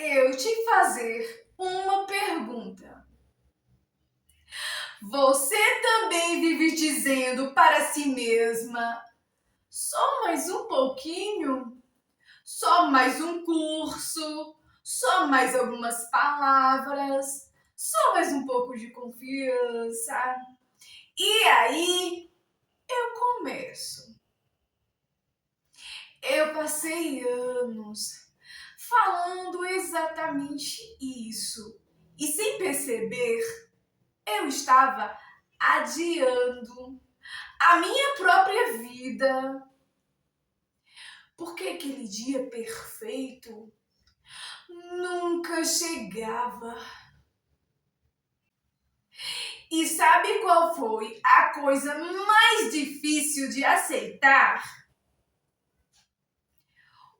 eu te fazer uma pergunta. Você também vive dizendo para si mesma: só mais um pouquinho? Só mais um curso? Só mais algumas palavras? Só mais um pouco de confiança? E aí eu começo. Eu passei anos falando exatamente isso. E sem perceber, eu estava adiando a minha própria vida. Porque aquele dia perfeito nunca chegava. E sabe qual foi a coisa mais difícil de aceitar?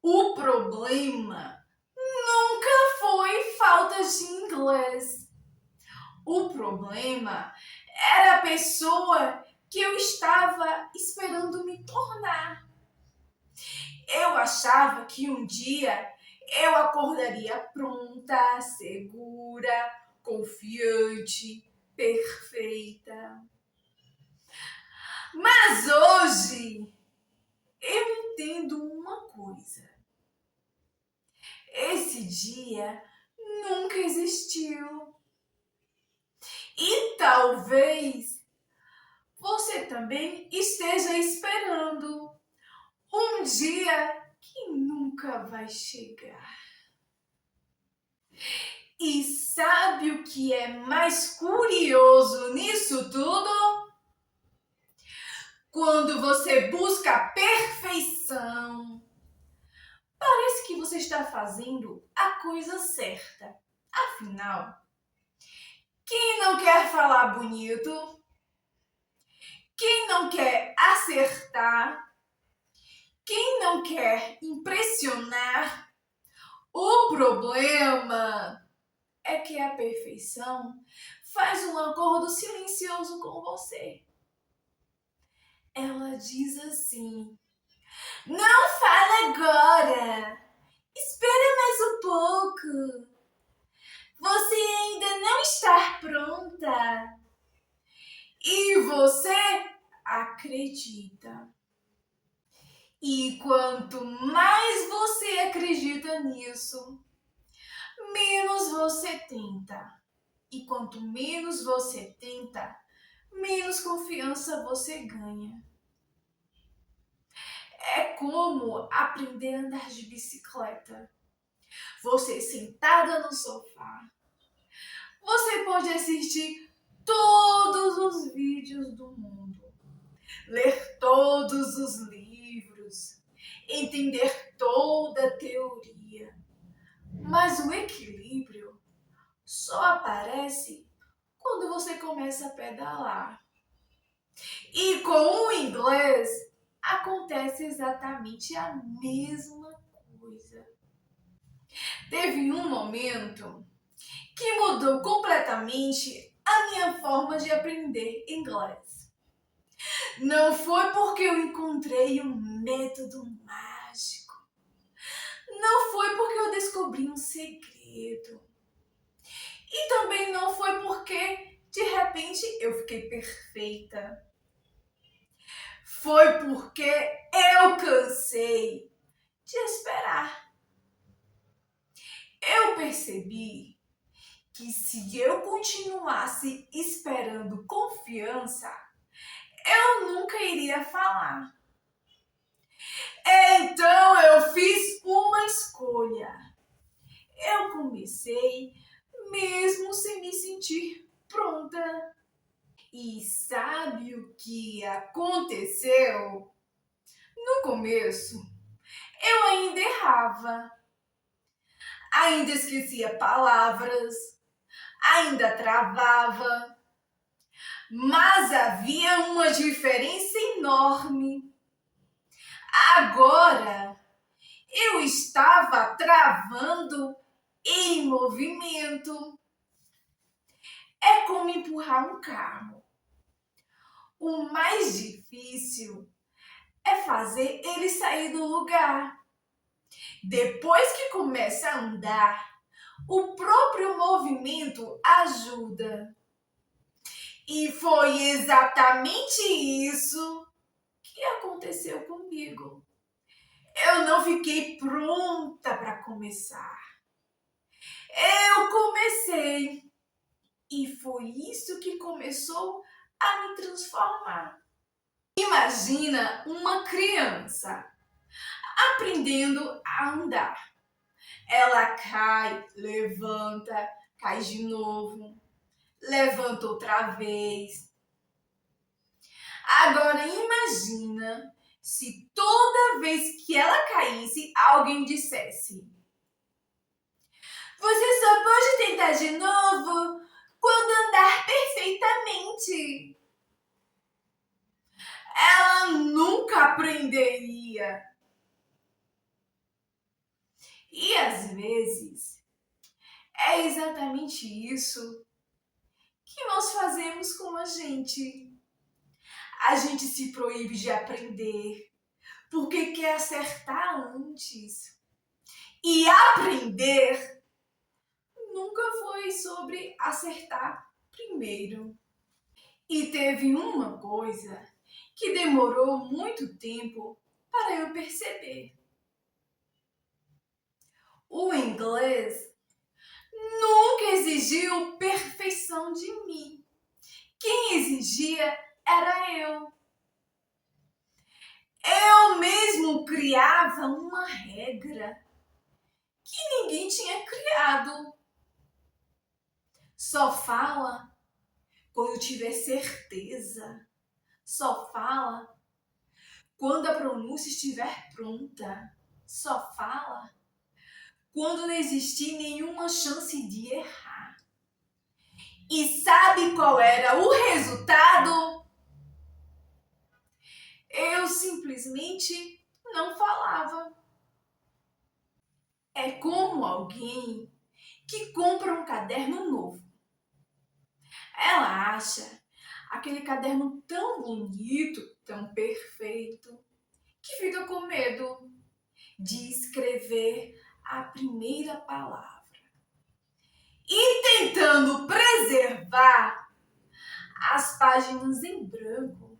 O problema nunca foi falta de inglês. O problema era a pessoa que eu estava esperando me tornar. Eu achava que um dia eu acordaria pronta, segura, confiante, perfeita. Mas hoje eu entendo uma coisa. Esse dia nunca existiu. E talvez você também esteja esperando um dia que nunca vai chegar. E sabe o que é mais curioso nisso tudo? Quando você busca a perfeição, parece que você está fazendo a coisa certa. Afinal, quem não quer falar bonito? Quem não quer acertar? Quem não quer impressionar? O problema é que a perfeição faz um acordo silencioso com você. Ela diz assim: não fala agora, espera mais um pouco. Você ainda não está pronta. E você acredita. E quanto mais você acredita nisso, menos você tenta. E quanto menos você tenta, menos confiança você ganha. É como aprender a andar de bicicleta. Você sentada no sofá, você pode assistir todos os vídeos do mundo, ler todos os livros, entender toda a teoria. Mas o equilíbrio só aparece quando você começa a pedalar. E com o inglês acontece exatamente a mesma coisa. Teve um momento que mudou completamente a minha forma de aprender inglês. Não foi porque eu encontrei um método mágico. Não foi porque eu descobri um segredo. E também não foi porque, de repente, eu fiquei perfeita. Foi porque eu cansei de esperar. Eu percebi que se eu continuasse esperando confiança, eu nunca iria falar. Então eu fiz uma escolha. Eu comecei mesmo sem me sentir pronta. E sabe o que aconteceu? No começo, eu ainda errava, ainda esquecia palavras, ainda travava, mas havia uma diferença enorme. Agora, eu estava travando em movimento. É como empurrar um carro. O mais difícil é fazer ele sair do lugar. Depois que começa a andar, O próprio movimento ajuda. E foi exatamente isso que aconteceu comigo. Eu não fiquei pronta para começar. Eu comecei. E foi isso que começou a me transformar. Imagina uma criança aprendendo a andar. Ela cai, levanta, cai de novo, levanta outra vez. Agora imagina se toda vez que ela caísse, alguém dissesse: "Você só pode tentar de novo quando andar perfeitamente." Ela nunca aprenderia. E às vezes é exatamente isso que nós fazemos com a gente. A gente se proíbe de aprender porque quer acertar antes. E aprender nunca foi sobre acertar primeiro. E teve uma coisa que demorou muito tempo para eu perceber. O inglês nunca exigiu perfeição de mim. Quem exigia era eu. Eu mesmo criava uma regra que ninguém tinha criado. Só fala quando tiver certeza. Só fala quando a pronúncia estiver pronta. Só fala quando não existir nenhuma chance de errar. E sabe qual era o resultado? Eu simplesmente não falava. É como alguém que compra um caderno novo. Ela acha aquele caderno tão bonito, tão perfeito, que fica com medo de escrever a primeira palavra. E tentando preservar as páginas em branco,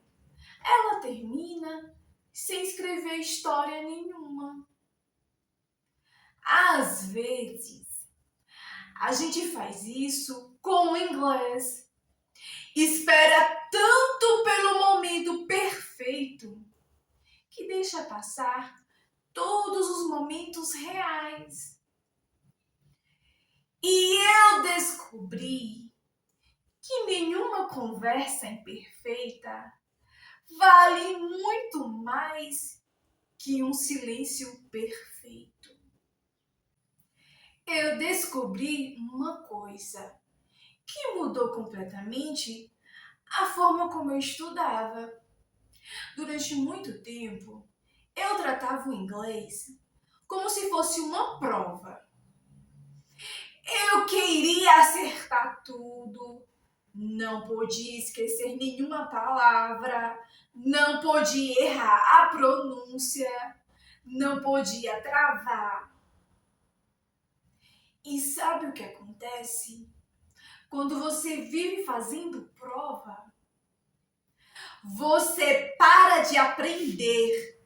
ela termina sem escrever história nenhuma. Às vezes, a gente faz isso com o inglês. Espera tanto pelo momento perfeito que deixa passar todos os momentos reais. E eu descobri que nenhuma conversa imperfeita vale muito mais que um silêncio perfeito. Eu descobri uma coisa que mudou completamente a forma como eu estudava. Durante muito tempo, eu tratava o inglês como se fosse uma prova. Eu queria acertar tudo, não podia esquecer nenhuma palavra, não podia errar a pronúncia, não podia travar. E sabe o que acontece? Quando você vive fazendo prova, você para de aprender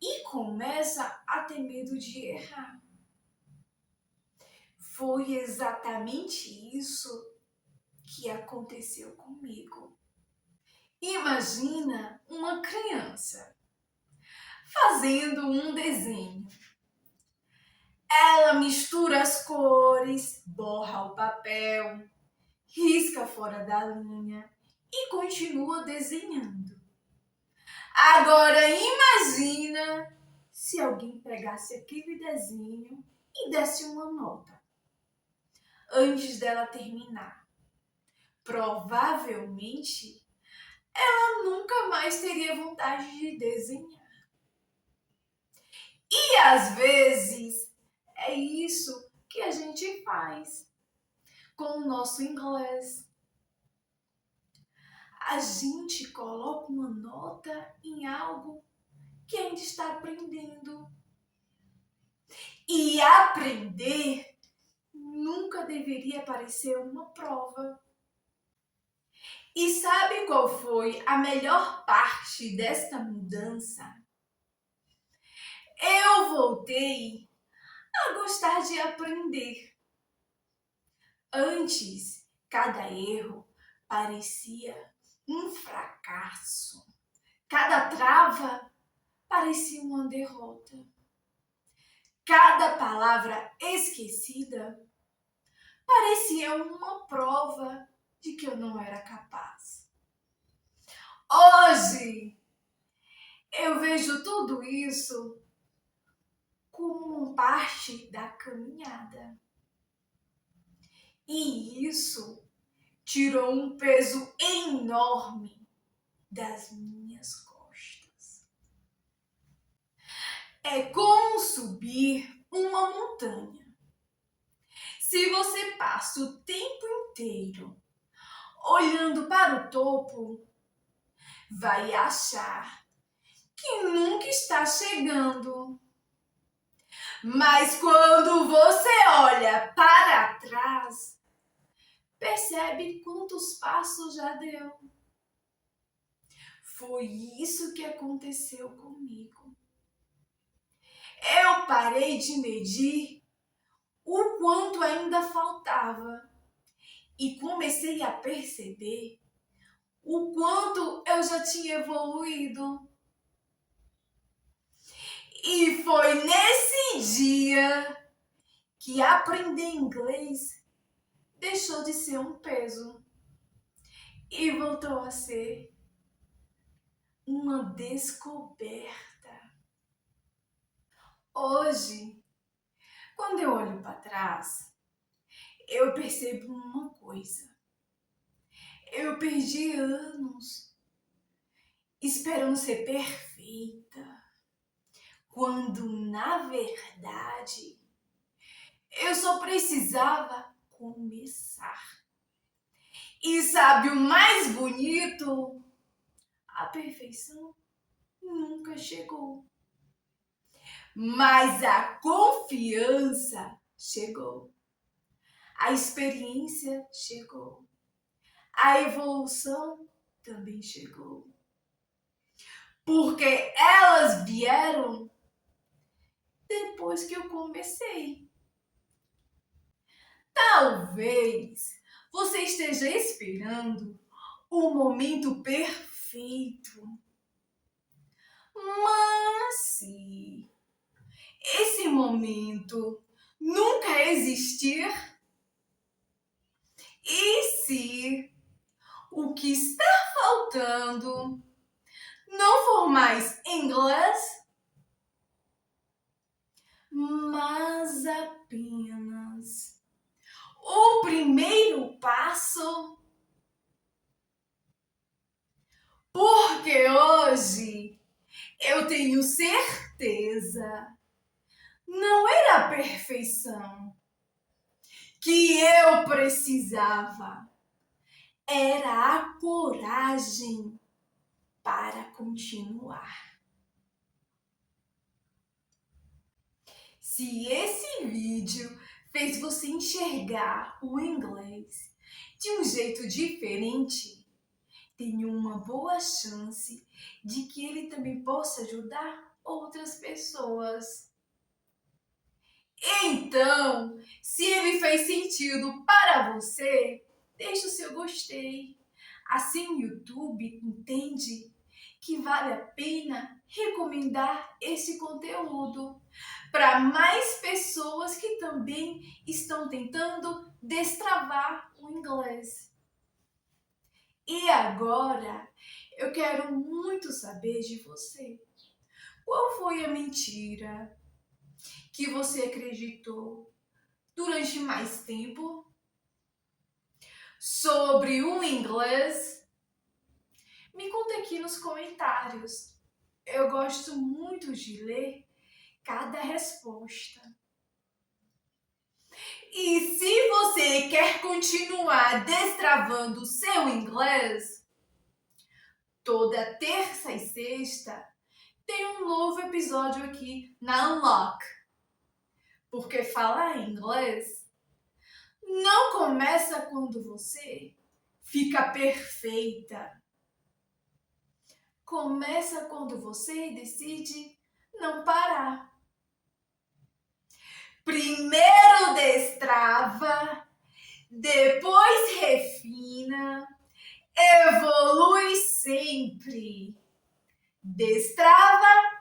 e começa a ter medo de errar. Foi exatamente isso que aconteceu comigo. Imagina uma criança fazendo um desenho. Ela mistura as cores, borra o papel, risca fora da linha e continua desenhando. Agora imagina se alguém pegasse aquele desenho e desse uma nota antes dela terminar. Provavelmente ela nunca mais teria vontade de desenhar. E às vezes é isso que a gente faz com o nosso inglês. A gente coloca uma nota em algo que ainda está aprendendo. E aprender nunca deveria parecer uma prova. E sabe qual foi a melhor parte desta mudança? Eu voltei a gostar de aprender. Antes, cada erro parecia um fracasso. Cada trava parecia uma derrota. Cada palavra esquecida parecia uma prova de que eu não era capaz. Hoje, eu vejo tudo isso como parte da caminhada. E isso tirou um peso enorme das minhas costas. É como subir uma montanha. Se você passa o tempo inteiro olhando para o topo, vai achar que nunca está chegando. Mas quando você olha para trás, percebe quantos passos já deu. Foi isso que aconteceu comigo. Eu parei de medir o quanto ainda faltava e comecei a perceber o quanto eu já tinha evoluído. E foi nesse dia que aprender inglês deixou de ser um peso e voltou a ser uma descoberta. Hoje, quando eu olho para trás, eu percebo uma coisa. Eu perdi anos esperando ser perfeita, quando na verdade eu só precisava começar. E sabe o mais bonito? A perfeição nunca chegou. Mas a confiança chegou. A experiência chegou. A evolução também chegou. Porque elas vieram depois que eu comecei. Talvez você esteja esperando o momento perfeito. Mas se esse momento nunca existir, e se o que está faltando não for mais inglês, mas apenas o primeiro passo? Porque hoje eu tenho certeza, não era a perfeição que eu precisava, era a coragem para continuar. Se esse vídeo fez você enxergar o inglês de um jeito diferente, tem uma boa chance de que ele também possa ajudar outras pessoas. Então, se ele fez sentido para você, deixe o seu gostei. Assim o YouTube entende que vale a pena recomendar esse conteúdo para mais pessoas que também estão tentando destravar o inglês. E agora, eu quero muito saber de você. Qual foi a mentira que você acreditou durante mais tempo sobre o inglês? Me conta aqui nos comentários. Eu gosto muito de ler cada resposta. E se você quer continuar destravando o seu inglês, toda terça e sexta tem um novo episódio aqui na Unlock. Porque falar inglês não começa quando você fica perfeita. Começa quando você decide não parar. Primeiro destrava, depois refina, evolui sempre. Destrava,